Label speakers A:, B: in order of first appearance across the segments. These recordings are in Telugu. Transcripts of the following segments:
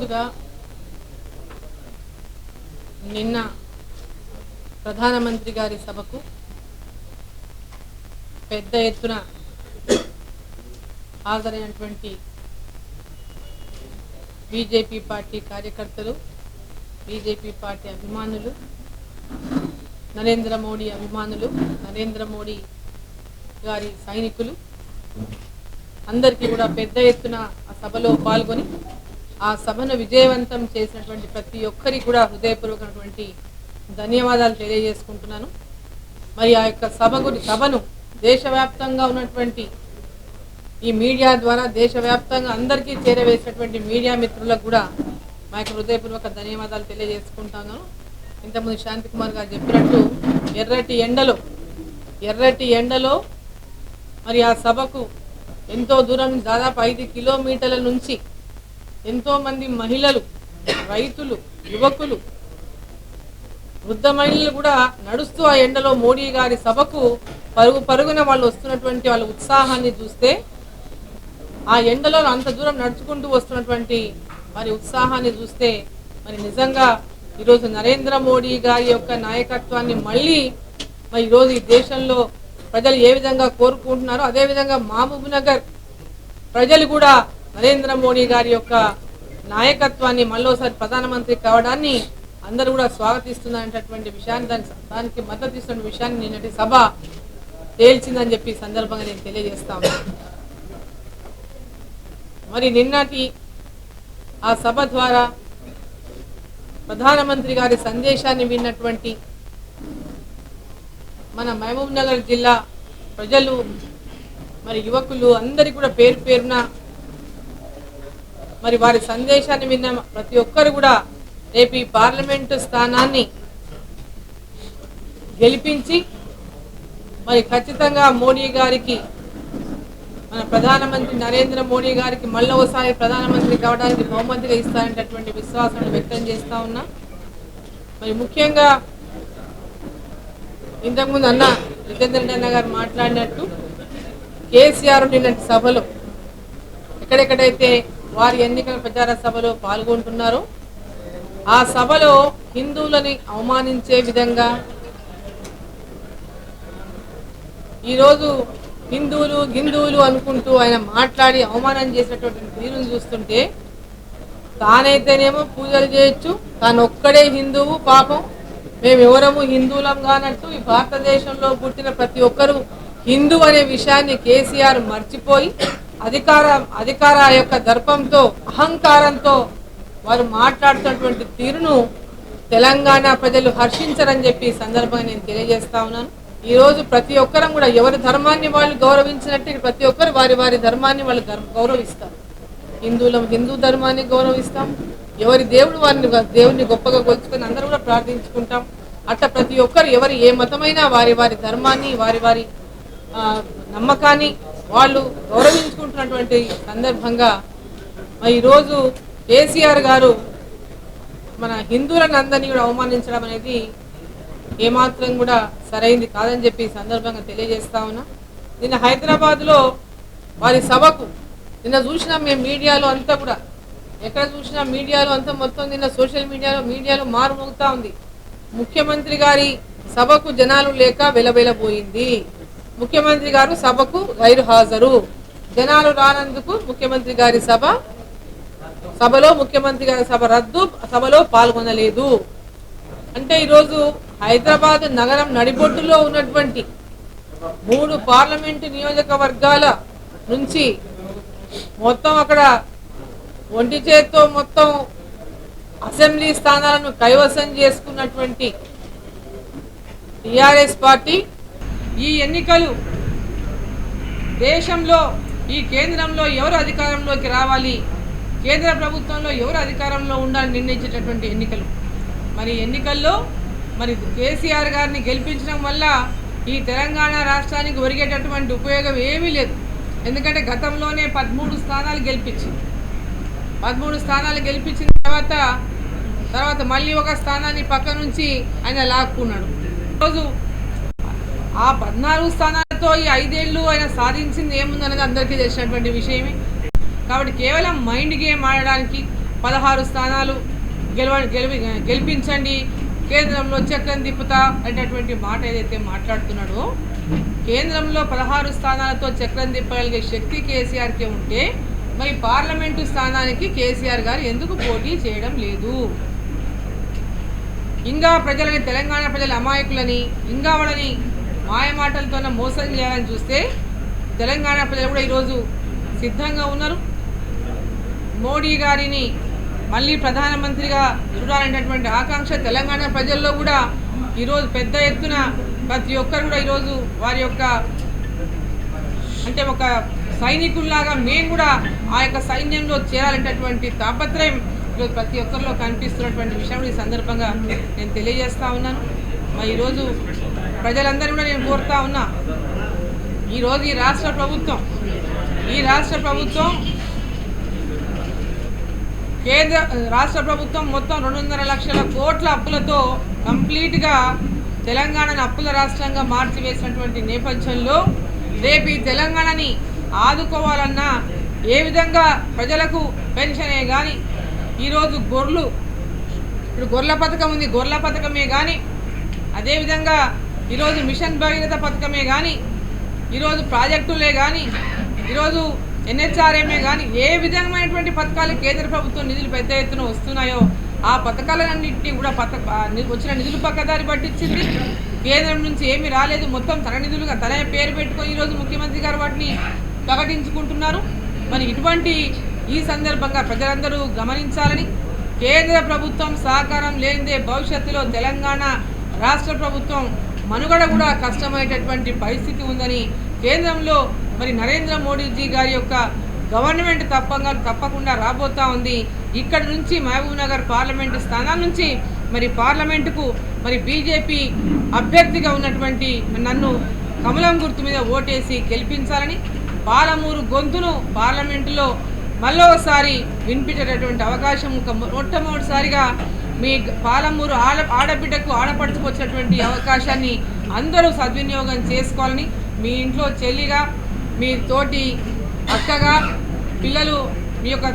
A: రోజులుగా నిన్న ప్రధానమంత్రి గారి సభకు పెద్ద ఎత్తున హాజరైనటువంటి బీజేపీ పార్టీ కార్యకర్తలు, బీజేపీ పార్టీ అభిమానులు, నరేంద్ర మోడీ అభిమానులు, నరేంద్ర మోడీ గారి సైనికులు అందరికీ కూడా పెద్ద ఎత్తున ఆ సభలో పాల్గొని ఆ సభను విజయవంతం చేసినటువంటి ప్రతి ఒక్కరికి కూడా హృదయపూర్వకమైనటువంటి ధన్యవాదాలు తెలియజేసుకుంటున్నాను. మరి ఆ యొక్క సభను దేశవ్యాప్తంగా ఉన్నటువంటి ఈ మీడియా ద్వారా దేశవ్యాప్తంగా అందరికీ చేరవేసినటువంటి మీడియా మిత్రులకు కూడా మా యొక్క హృదయపూర్వక ధన్యవాదాలు తెలియజేసుకుంటాను. ఇంతకుముందు శాంతి కుమార్ గారు చెప్పినట్టు ఎర్రటి ఎండలో మరి ఆ సభకు ఎంతో దూరం నుంచి దాదాపు 5 కిలోమీటర్ల నుంచి ఎంతోమంది మహిళలు, రైతులు, యువకులు, వృద్ధ మహిళలు కూడా నడుస్తూ ఆ ఎండలో మోడీ గారి సభకు పరుగున వాళ్ళు వస్తున్నటువంటి వాళ్ళ ఉత్సాహాన్ని చూస్తే, ఆ ఎండలో అంత దూరం నడుచుకుంటూ వస్తున్నటువంటి మరి ఉత్సాహాన్ని చూస్తే మరి నిజంగా ఈరోజు నరేంద్ర మోడీ గారి యొక్క నాయకత్వాన్ని మళ్ళీ మరి ఈరోజు ఈ దేశంలో ప్రజలు ఏ విధంగా కోరుకుంటున్నారో అదేవిధంగా మహబూబ్ నగర్ ప్రజలు కూడా నరేంద్ర మోడీ గారి యొక్క నాయకత్వాన్ని మళ్ళీసారి ప్రధానమంత్రి కావడాన్ని అందరూ కూడా స్వాగతిస్తున్నారనేటటువంటి విషయాన్ని దానికి మద్దతు ఇస్తున్న విషయాన్ని నిన్నటి సభ తేల్చిందని చెప్పి సందర్భంగా నేను తెలియజేస్తా ఉన్నాను. మరి నిన్నటి ఆ సభ ద్వారా ప్రధానమంత్రి గారి సందేశాన్ని విన్నటువంటి మన మహబూబ్ నగర్ జిల్లా ప్రజలు, మరి యువకులు అందరికీ కూడా పేరు పేరున మరి వారి సందేశాన్ని విన్న ప్రతి ఒక్కరు కూడా రేపు ఈ పార్లమెంటు స్థానాన్ని గెలిపించి మరి ఖచ్చితంగా మోడీ గారికి, మన ప్రధానమంత్రి నరేంద్ర మోడీ గారికి మళ్ళీ ఒకసారి ప్రధానమంత్రి కావడానికి బహుమతిగా ఇస్తారనేటటువంటి విశ్వాసాన్ని వ్యక్తం చేస్తా ఉన్నా. మరి ముఖ్యంగా ఇంతకుముందు జితేంద్ర రెడ్డి అన్న గారు మాట్లాడినట్టు కేసీఆర్ నిన్నటి సభలో ఎక్కడెక్కడైతే వారి ఎన్నికల ప్రచార సభలో పాల్గొంటున్నారో ఆ సభలో హిందువులని అవమానించే విధంగా ఈరోజు హిందువులు అనుకుంటూ ఆయన మాట్లాడి అవమానం చేసినటువంటి తీరును చూస్తుంటే, తానైతేనేమో పూజలు చేయొచ్చు, తాను ఒక్కడే హిందువు, పాపం మేము ఎవరము హిందువులం కానట్టు ఈ భారతదేశంలో పుట్టిన ప్రతి ఒక్కరూ హిందూ అనే విషయాన్ని కేసీఆర్ మర్చిపోయి అధికార యొక్క దర్పంతో, అహంకారంతో వారు మాట్లాడుతున్నటువంటి తీరును తెలంగాణ ప్రజలు హర్షించరని చెప్పి సందర్భంగా నేను తెలియజేస్తా ఉన్నాను. ఈరోజు ప్రతి ఒక్కరం కూడా ఎవరి ధర్మాన్ని వాళ్ళు గౌరవించినట్టు ప్రతి ఒక్కరు వారి ధర్మాన్ని వాళ్ళు గౌరవిస్తారు. హిందూ ధర్మాన్ని గౌరవిస్తాం, ఎవరి దేవుడిని గొప్పగా కొలుచుకొని అందరూ కూడా ప్రార్థించుకుంటాం. అట్లా ప్రతి ఒక్కరు ఎవరు ఏ మతమైనా వారి ధర్మాన్ని వారి నమ్మకాన్ని వాళ్ళు గౌరవించుకుంటున్నటువంటి సందర్భంగా ఈరోజు కేసీఆర్ గారు మన హిందువులను అందరినీ కూడా అవమానించడం అనేది ఏమాత్రం కూడా సరైంది కాదని చెప్పి సందర్భంగా తెలియజేస్తా ఉన్నా. నిన్న హైదరాబాద్లో వారి సభకు నిన్న చూసినాం మేము మీడియాలో అంతా కూడా, ఎక్కడ చూసినా మీడియాలో అంతా మొత్తం నిన్న సోషల్ మీడియాలో మారుమోగుతా ఉంది. ముఖ్యమంత్రి గారి సభకు జనాలు లేక వెలబెలబోయింది, ముఖ్యమంత్రి గారు సభకు గైరు హాజరు, జనాలు రానందుకు ముఖ్యమంత్రి గారి సభలో ముఖ్యమంత్రి గారి సభ రద్దు, సభలో పాల్గొనలేదు అంటే ఈరోజు హైదరాబాద్ నగరం నడిబొడ్డులో ఉన్నటువంటి 3 పార్లమెంటు నియోజకవర్గాల నుంచి మొత్తం అక్కడ ఒంటి చేత్తో మొత్తం అసెంబ్లీ స్థానాలను కైవసం చేసుకున్నటువంటి టిఆర్ఎస్ పార్టీ ఈ ఎన్నికలు దేశంలో ఈ కేంద్రంలో ఎవరు అధికారంలోకి రావాలి, కేంద్ర ప్రభుత్వంలో ఎవరు అధికారంలో ఉండాలని నిర్ణయించేటటువంటి ఎన్నికలు. మరి ఎన్నికల్లో మరి కేసీఆర్ గారిని గెలిపించడం వల్ల ఈ తెలంగాణ రాష్ట్రానికి ఒరిగేటటువంటి ఉపయోగం ఏమీ లేదు. ఎందుకంటే గతంలోనే 13 స్థానాలు గెలిపించిన తర్వాత మళ్ళీ ఒక స్థానాన్ని పక్క నుంచి ఆయన లాక్కున్నాడు. ఈరోజు ఆ 14 స్థానాలతో ఈ 5 ఏళ్ళు ఆయన సాధించింది ఏముందనేది అందరికీ తెలిసినటువంటి విషయమే. కాబట్టి కేవలం మైండ్ గేమ్ ఆడడానికి 16 స్థానాలు గెలిపించండి, కేంద్రంలో చక్రం తిప్పుతా అనేటటువంటి మాట ఏదైతే మాట్లాడుతున్నాడో, కేంద్రంలో 16 స్థానాలతో చక్రం తిప్పగలిగే శక్తి కేసీఆర్కే ఉంటే మరి పార్లమెంటు స్థానానికి కేసీఆర్ గారు ఎందుకు పోటీ చేయడం లేదు? ఇంకా ప్రజలని, తెలంగాణ ప్రజల అమాయకులని, ఇంకా వాళ్ళని మాయమాటలతోనే మోసం చేయాలని చూస్తే తెలంగాణ ప్రజలు కూడా ఈరోజు సిద్ధంగా ఉన్నారు. మోడీ గారిని మళ్ళీ ప్రధానమంత్రిగా చూడాలనేటటువంటి ఆకాంక్ష తెలంగాణ ప్రజల్లో కూడా ఈరోజు పెద్ద ఎత్తున ప్రతి ఒక్కరు కూడా ఈరోజు వారి యొక్క అంటే ఒక సైనికుల్లాగా మేము కూడా ఆ యొక్క సైన్యంలో చేరాలనేటటువంటి తాపత్రయం ఈరోజు ప్రతి ఒక్కరిలో కనిపిస్తున్నటువంటి విషయం ఈ సందర్భంగా నేను తెలియజేస్తూ ఉన్నాను. మరి ఈరోజు ప్రజలందరూ కూడా నేను కోరుతా ఉన్నా, ఈరోజు ఈ రాష్ట్ర ప్రభుత్వం రాష్ట్ర ప్రభుత్వం మొత్తం 2.5 లక్షల కోట్ల అప్పులతో కంప్లీట్గా తెలంగాణను అప్పుల రాష్ట్రంగా మార్చివేసినటువంటి నేపథ్యంలో రేపు ఈ తెలంగాణని ఆదుకోవాలన్నా ఏ విధంగా ప్రజలకు పెన్షనే కానీ, ఈరోజు ఇప్పుడు గొర్రెల పథకం ఉంది, గొర్రెల పథకమే కానీ, అదేవిధంగా ఈరోజు మిషన్ భగీరథ పథకమే కానీ, ఈరోజు ప్రాజెక్టులే కానీ, ఈరోజు NHRMఏ కానీ, ఏ విధమైనటువంటి పథకాలు కేంద్ర ప్రభుత్వం నిధులు పెద్ద ఎత్తున వస్తున్నాయో ఆ పథకాలన్నింటినీ కూడా వచ్చిన నిధులు పక్కదారి పట్టించింది. కేంద్రం నుంచి ఏమీ రాలేదు, మొత్తం తన నిధులుగా తనే పేరు పెట్టుకొని ఈరోజు ముఖ్యమంత్రి గారు వాటిని ప్రకటించుకుంటున్నారు. మరి ఇటువంటి ఈ సందర్భంగా ప్రజలందరూ గమనించాలని, కేంద్ర ప్రభుత్వం సహకారం లేనిదే భవిష్యత్తులో తెలంగాణ రాష్ట్ర ప్రభుత్వం మనుగడ కూడా కష్టమయ్యేటటువంటి పరిస్థితి ఉందని, కేంద్రంలో మరి నరేంద్ర మోడీజీ గారి యొక్క గవర్నమెంట్ తప్పకుండా రాబోతా ఉంది. ఇక్కడి నుంచి మహబూబ్నగర్ పార్లమెంటు స్థానాల నుంచి మరి పార్లమెంటుకు మరి బీజేపీ అభ్యర్థిగా ఉన్నటువంటి నన్ను కమలం గుర్తు మీద ఓటేసి గెలిపించాలని, పాలమూరు గొంతును పార్లమెంటులో మళ్ళోసారి వినిపించేటటువంటి అవకాశం మొట్టమొదటిసారిగా మీ పాలమూరు ఆడబిడ్డకు ఆడపడుచుకొచ్చినటువంటి అవకాశాన్ని అందరూ సద్వినియోగం చేసుకోవాలని, మీ ఇంట్లో చెల్లిగా, మీ తోటి అక్కగా, పిల్లలు మీ యొక్క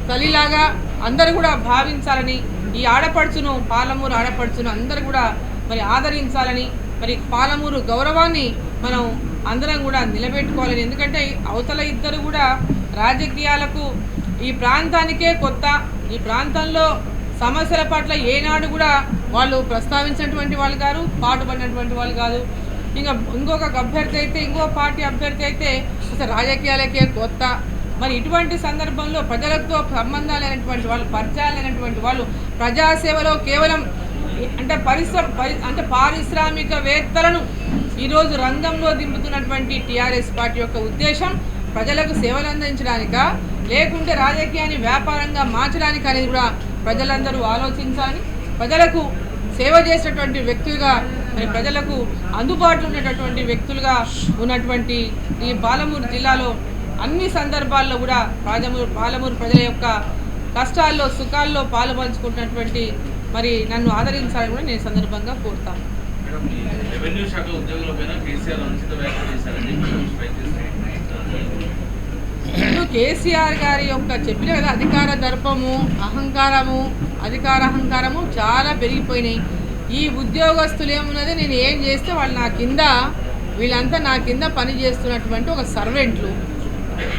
A: తల్లిలాగా అందరూ కూడా భావించాలని, ఈ ఆడపడుచును, పాలమూరు ఆడపడుచును అందరూ కూడా మరి ఆదరించాలని, మరి పాలమూరు గౌరవాన్ని మనం అందరం కూడా నిలబెట్టుకోవాలని. ఎందుకంటే అవతల ఇద్దరు కూడా రాజకీయాలకు ఈ ప్రాంతానికే కొత్త, ఈ ప్రాంతంలో సమస్యల పట్ల ఏనాడు కూడా వాళ్ళు ప్రస్తావించినటువంటి వాళ్ళు కాదు, పాటుపడినటువంటి వాళ్ళు కాదు. ఇంకా ఇంకొక అభ్యర్థి అయితే, ఇంకో పార్టీ అభ్యర్థి అయితే అసలు రాజకీయాలకే కొత్త. మరి ఇటువంటి సందర్భంలో ప్రజలతో సంబంధాలు లేనటువంటి వాళ్ళు, పరిచయాలు లేనటువంటి వాళ్ళు, ప్రజాసేవలో కేవలం అంటే పారిశ్రామికవేత్తలను ఈరోజు రంగంలో దింపుతున్నటువంటి టీఆర్ఎస్ పార్టీ యొక్క ఉద్దేశం ప్రజలకు సేవలు అందించడానికా, లేకుంటే రాజకీయాన్ని వ్యాపారంగా మార్చడానికి అనేది కూడా ప్రజలందరూ ఆలోచించాలని, ప్రజలకు సేవ చేసేటువంటి వ్యక్తులుగా, మరి ప్రజలకు అందుబాటులో ఉండేటటువంటి వ్యక్తులుగా ఉన్నటువంటి ఈ పాలమూరు జిల్లాలో అన్ని సందర్భాల్లో కూడా పాలమూరు ప్రజల యొక్క కష్టాల్లో, సుఖాల్లో పాలు పంచుకుంటున్నటువంటి మరి నన్ను ఆదరించాలని కూడా నేను సందర్భంగా కోరుతాను. ఇప్పుడు కేసీఆర్ గారి యొక్క చెప్పిన కదా, అధికార దర్పము, అహంకారము చాలా పెరిగిపోయినాయి. ఈ ఉద్యోగస్తులు ఏమున్నది, నేను ఏం చేస్తే వాళ్ళు వీళ్ళంతా నా కింద పని చేస్తున్నటువంటి ఒక సర్వెంట్లు,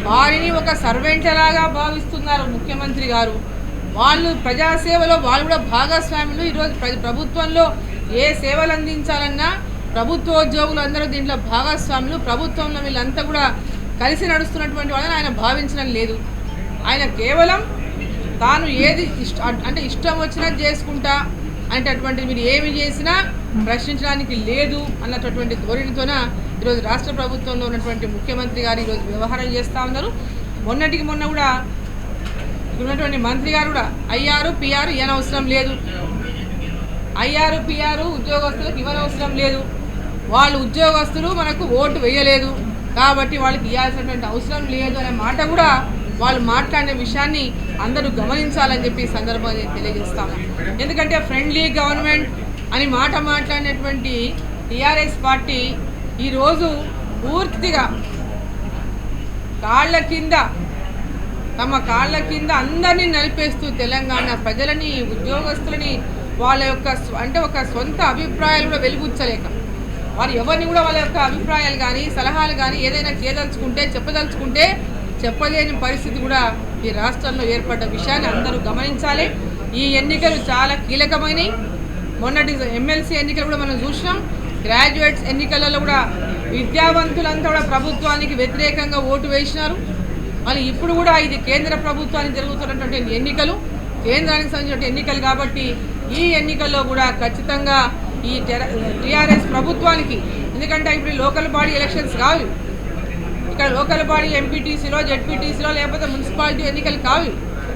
A: వారిని ఒక సర్వెంట్ లాగా భావిస్తున్నారు ముఖ్యమంత్రి గారు. వాళ్ళు ప్రజాసేవలో వాళ్ళు కూడా భాగస్వాములు. ఈరోజు ప్రభుత్వంలో ఏ సేవలు అందించాలన్నా ప్రభుత్వోద్యోగులు అందరూ దీంట్లో భాగస్వాములు. ప్రభుత్వంలో వీళ్ళంతా కూడా కలిసి నడుస్తున్నటువంటి వాళ్ళని ఆయన భావించడం లేదు. ఆయన కేవలం తాను ఏది ఇష్టం వచ్చినట్టు చేసుకుంటా అనేటటువంటి, మీరు ఏమి చేసినా ప్రశ్నించడానికి లేదు అన్నటువంటి ధోరణితోన ఈరోజు రాష్ట్ర ప్రభుత్వంలో ఉన్నటువంటి ముఖ్యమంత్రి గారు ఈరోజు వ్యవహారం చేస్తూ ఉన్నారు. మొన్న కూడా ఉన్నటువంటి మంత్రి గారు కూడా ఐఆర్ పిఆర్ ఇవ్వనవసరం లేదు, ఐఆర్ పిఆర్ ఉద్యోగస్తులకు ఇవ్వనవసరం లేదు, వాళ్ళు ఉద్యోగస్తులు మనకు ఓటు వేయలేదు కాబట్టి వాళ్ళకి ఇవ్వాల్సినటువంటి అవసరం లేదు అనే మాట కూడా వాళ్ళు మాట్లాడిన విషయాన్ని అందరూ గమనించాలని చెప్పి ఈ సందర్భంగా తెలియజేస్తాము. ఎందుకంటే ఫ్రెండ్లీ గవర్నమెంట్ అని మాట్లాడినటువంటి టీఆర్ఎస్ పార్టీ ఈరోజు పూర్తిగా కాళ్ళ కింద తమ కాళ్ళ కింద అందరినీ నలిపేస్తూ తెలంగాణ ప్రజలని, ఉద్యోగస్తులని వాళ్ళ యొక్క అంటే ఒక సొంత అభిప్రాయాలు కూడా వెలిబుచ్చలేక, వారు ఎవరిని కూడా వాళ్ళ యొక్క అభిప్రాయాలు కానీ సలహాలు కానీ ఏదైనా చెప్పదలుచుకుంటే చెప్పలేని పరిస్థితి కూడా ఈ రాష్ట్రంలో ఏర్పడ్డ విషయాన్ని అందరూ గమనించాలి. ఈ ఎన్నికలు చాలా కీలకమైనవి. మొన్నటి ఎమ్మెల్సీ ఎన్నికలు కూడా మనం చూసినాం. గ్రాడ్యుయేట్స్ ఎన్నికలలో కూడా విద్యావంతులంతా కూడా ప్రభుత్వానికి వ్యతిరేకంగా ఓటు వేసినారు. మళ్ళీ ఇప్పుడు కూడా ఇది కేంద్ర ప్రభుత్వానికి జరుగుతున్నటువంటి ఎన్నికలు, కేంద్రానికి సంబంధించిన ఎన్నికలు కాబట్టి ఈ ఎన్నికల్లో కూడా ఖచ్చితంగా ఈ టీఆర్ఎస్ ప్రభుత్వానికి, ఎందుకంటే ఇప్పుడు లోకల్ బాడీ ఎలక్షన్స్ కావు, ఇక్కడ లోకల్ బాడీ ఎంపీటీసీలో, జెడ్పీటీసీలో లేకపోతే మున్సిపాలిటీ ఎన్నికలు కావు,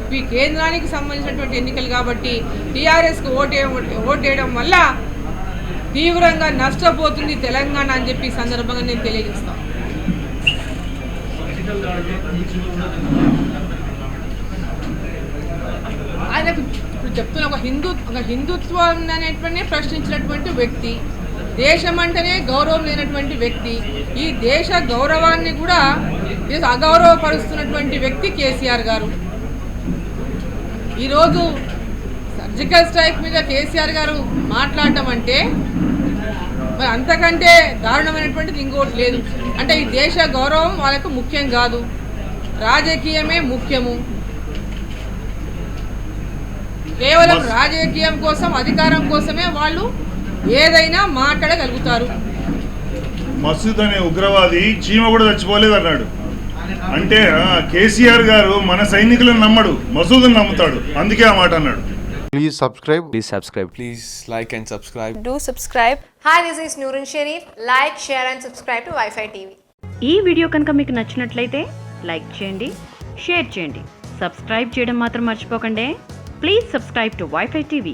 A: ఇవి కేంద్రానికి సంబంధించినటువంటి ఎన్నికలు కాబట్టి టీఆర్ఎస్కి ఓటేయడం వల్ల తీవ్రంగా నష్టపోతుంది తెలంగాణ అని చెప్పి సందర్భంగా నేను తెలియజేస్తాను. ఆయనకు ఇప్పుడు చెప్తున్న ఒక హిందుత్వం అనేటువంటి ప్రశ్నించినటువంటి వ్యక్తి, దేశం అంటేనే గౌరవం లేనటువంటి వ్యక్తి, ఈ దేశ గౌరవాన్ని కూడా అగౌరవపరుస్తున్నటువంటి వ్యక్తి కేసీఆర్ గారు. ఈరోజు సర్జికల్ స్ట్రైక్ మీద కేసీఆర్ గారు మాట్లాడటం అంటే మరి అంతకంటే దారుణమైనటువంటిది ఇంకోటి లేదు. అంటే ఈ దేశ గౌరవం వాళ్ళకు ముఖ్యం కాదు, రాజకీయమే ముఖ్యము. కేవలం రాజకీయం కోసం, అధికారం కోసమే వాళ్ళు ఏదైనా మాట్లాడగలుగుతారు.
B: మసూద్ అనే ఉగ్రవాది చీమ కూడా చచ్చిపోలేదు అన్నాడు. అంటే కేసీఆర్ గారు మన సైనికులను నమ్మడు, మసూద్ని నమ్ముతాడు, అందుకే ఆ మాట అన్నాడు.
C: Please subscribe.
D: Please like and subscribe.
E: Do subscribe.
F: Hi, this is Nurun Sharif. Like, share and subscribe to Wi-Fi TV.
G: ఈ వీడియో కనుక మీకు నచ్చినట్లయితే లైక్ చేయండి, షేర్ చేయండి, సబ్స్క్రైబ్ చేయడం మాత్రం మర్చిపోకండి. Please subscribe to Wi-Fi TV.